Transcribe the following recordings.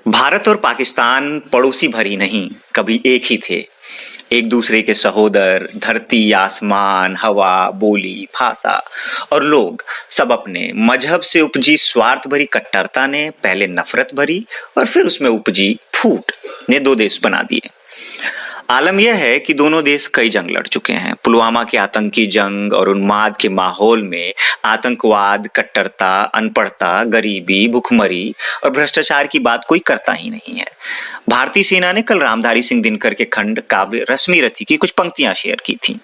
भारत और पाकिस्तान पड़ोसी भर ही नहीं, कभी एक ही थे। एक दूसरे के सहोदर, धरती आसमान, हवा, बोली, भाषा और लोग सब अपने मजहब से उपजी स्वार्थ भरी कट्टरता ने पहले नफरत भरी और फिर उसमें उपजी फूट ने दो देश बना दिए। आलम यह है कि दोनों देश कई जंग लड़ चुके हैं। पुलवामा के आतंकी जंग और उन्माद के माहौल में आतंकवाद, कट्टरता, अनपढ़ता, गरीबी, भुखमरी और भ्रष्टाचार की बात कोई करता ही नहीं है। भारतीय सेना ने कल रामधारी सिंह दिनकर के खंड काव्य रश्मि रथी की कुछ पंक्तियां शेयर की थी,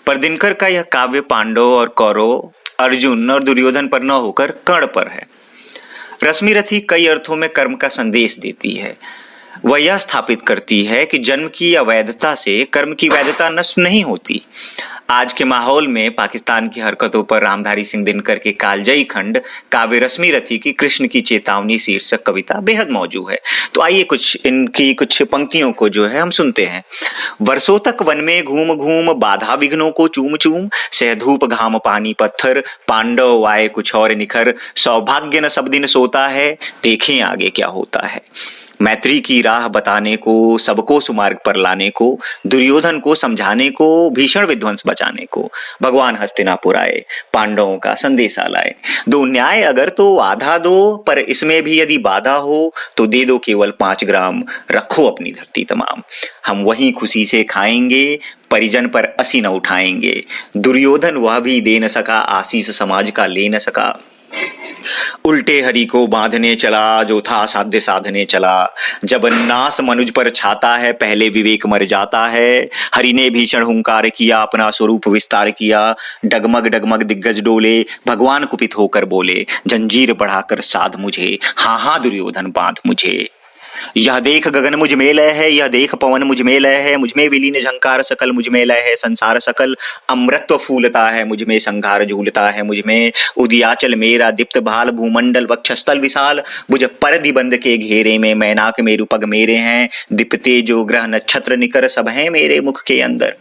पर दिनकर का यह काव्य पांडव और कौरव, अर्जुन और दुर्योधन पर न होकर कर्ण पर है। रश्मि रथी कई अर्थों में कर्म का संदेश देती है। वह यह स्थापित करती है कि जन्म की अवैधता से कर्म की वैधता नष्ट नहीं होती। आज के माहौल में पाकिस्तान की हरकतों पर रामधारी सिंह दिनकर के कालजयी खंड काव्य रश्मि रथी की कृष्ण की चेतावनी शीर्षक कविता बेहद मौजूद है। तो आइए इनकी कुछ पंक्तियों को जो है हम सुनते हैं। वर्षों तक वन में घूम घूम बाधा विघ्नों को चूम चूम, सह धूप घाम पानी पत्थर, पांडव आए कुछ और निखर, सौभाग्य न सब दिन सोता है, देखें आगे क्या होता है। मैत्री की राह बताने को, सबको सुमार्ग पर लाने को, दुर्योधन को समझाने को, भीषण विध्वंस बचाने को, भगवान हस्तिनापुर आए, पांडवों का संदेशा लाए। दो न्याय अगर तो आधा दो, पर इसमें भी यदि बाधा हो तो दे दो केवल 5 ग्राम, रखो अपनी धरती तमाम। हम वहीं खुशी से खाएंगे, परिजन पर असी न उठाएंगे। दुर्योधन वह भी दे न सका, आशीष समाज का ले न सका। उल्टे हरि को बांधने चला, जो था साध्य साधने चला। जब नास मनुज पर छाता है, पहले विवेक मर जाता है। हरि ने भीषण हुंकार किया, अपना स्वरूप विस्तार किया। डगमग डगमग दिग्गज डोले, भगवान कुपित होकर बोले, जंजीर बढ़ाकर साध मुझे, हाँ हाँ दुर्योधन बांध मुझे। यह देख गगन मुझ में लय है, यह देख पवन मुझ में लय है, मुझ में विलीन झंकार सकल, मुझ में लय है संसार सकल। अमृतत्व फूलता है, मुझ में संघार झूलता है, मुझ में उदियाचल मेरा दीप्त भाल, भूमंडल वक्षस्थल विशाल। बुझ परदिबंध के घेरे में मैनाक मेरु पग मेरे हैं, दीप्ते जो ग्रह नक्षत्र निकर, सब हैं मेरे मुख के अंदर।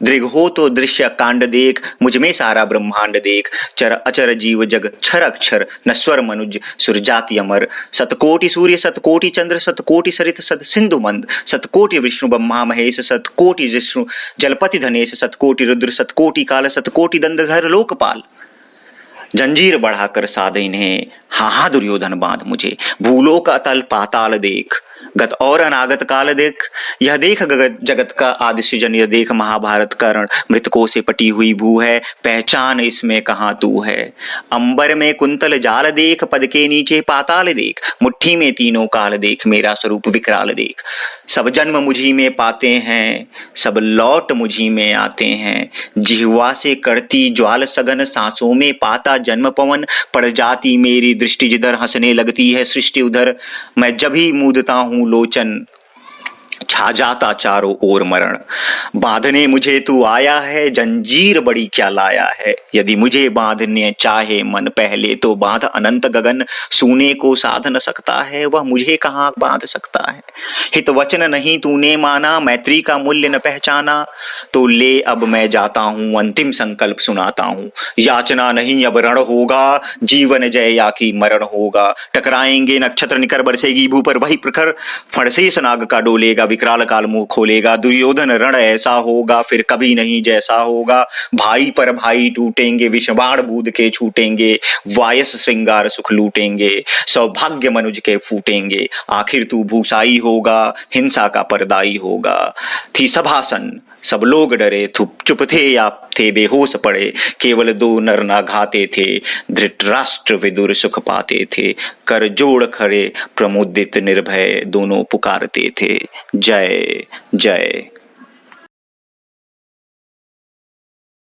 दृग हो तो दृश्य कांड देख, मुझ में सारा ब्रह्मांड देख। चर अचर जीव जग क्षर अक्षर, नश्वर मनुज सुरजाति अमर। सतकोटि सूर्य सतकोटि चंद्र, सतकोटि सरित सत सिंधु मंद। सतकोटि विष्णु ब्रह्मा महेश, सतकोटि जिष्णु जलपति धनेश। सतकोटि रुद्र सतकोटि काल, सतकोटि दंडधर लोकपाल। जंजीर बढ़ाकर साध इन्हें, हाँ हाँ दुर्योधन बांध मुझे। भूलों का अतल पाताल देख, गत और अनागत काल देख। यह देख जगत का आदि सृजन, यह देख महाभारत का रण। मृतकों से पटी हुई भू है, पहचान इसमें कहाँ तू है। अंबर में कुंतल जाल देख, पद के नीचे पाताल देख। मुट्ठी में तीनों काल देख, मेरा स्वरूप विकराल देख। सब जन्म मुझी में पाते हैं, सब लौट मुझी में आते हैं। जिह्वा से करती ज्वाल सघन, सांसों में पाता जन्म पवन। पड़ जाती मेरी दृष्टि जिधर, हंसने लगती है सृष्टि उधर। मैं जब ही मूदता हूं लोचन, छा जाता चारों ओर मरण। बांधने मुझे तू आया है, जंजीर बड़ी क्या लाया है। यदि मुझे बांधने चाहे मन, पहले तो बांध अनंत गगन। सूने को साध न सकता है, वह मुझे कहाँ बांध सकता है। हित वचन नहीं तूने माना, मैत्री का मूल्य न पहचाना। तो ले अब मैं जाता हूँ, अंतिम संकल्प सुनाता हूँ। याचना नहीं अब रण होगा, जीवन जय या की मरण होगा। टकराएंगे नक्षत्र निकर, बरसेगी भू पर वही प्रखर। फणसेश नाग का डोलेगा, विकराल काल मुंह खोलेगा। दुर्योधन रण ऐसा होगा, फिर कभी नहीं जैसा होगा। भाई पर भाई टूटेंगे, विषबाण बूंद के छूटेंगे। वायस श्रृंगार सुख लूटेंगे, सौभाग्य मनुज के फूटेंगे। आखिर तू भूसाई होगा, हिंसा का परदाई होगा। थी सभासन, सब लोग डरे, चुप थे या थे बेहोश पड़े। केवल 2 नर ना घाते थे, धृतराष्ट्र विदुर सुख पाते थे। कर जोड़ खड़े प्रमुदित निर्भय, दोनों पुकारते थे, जय जय।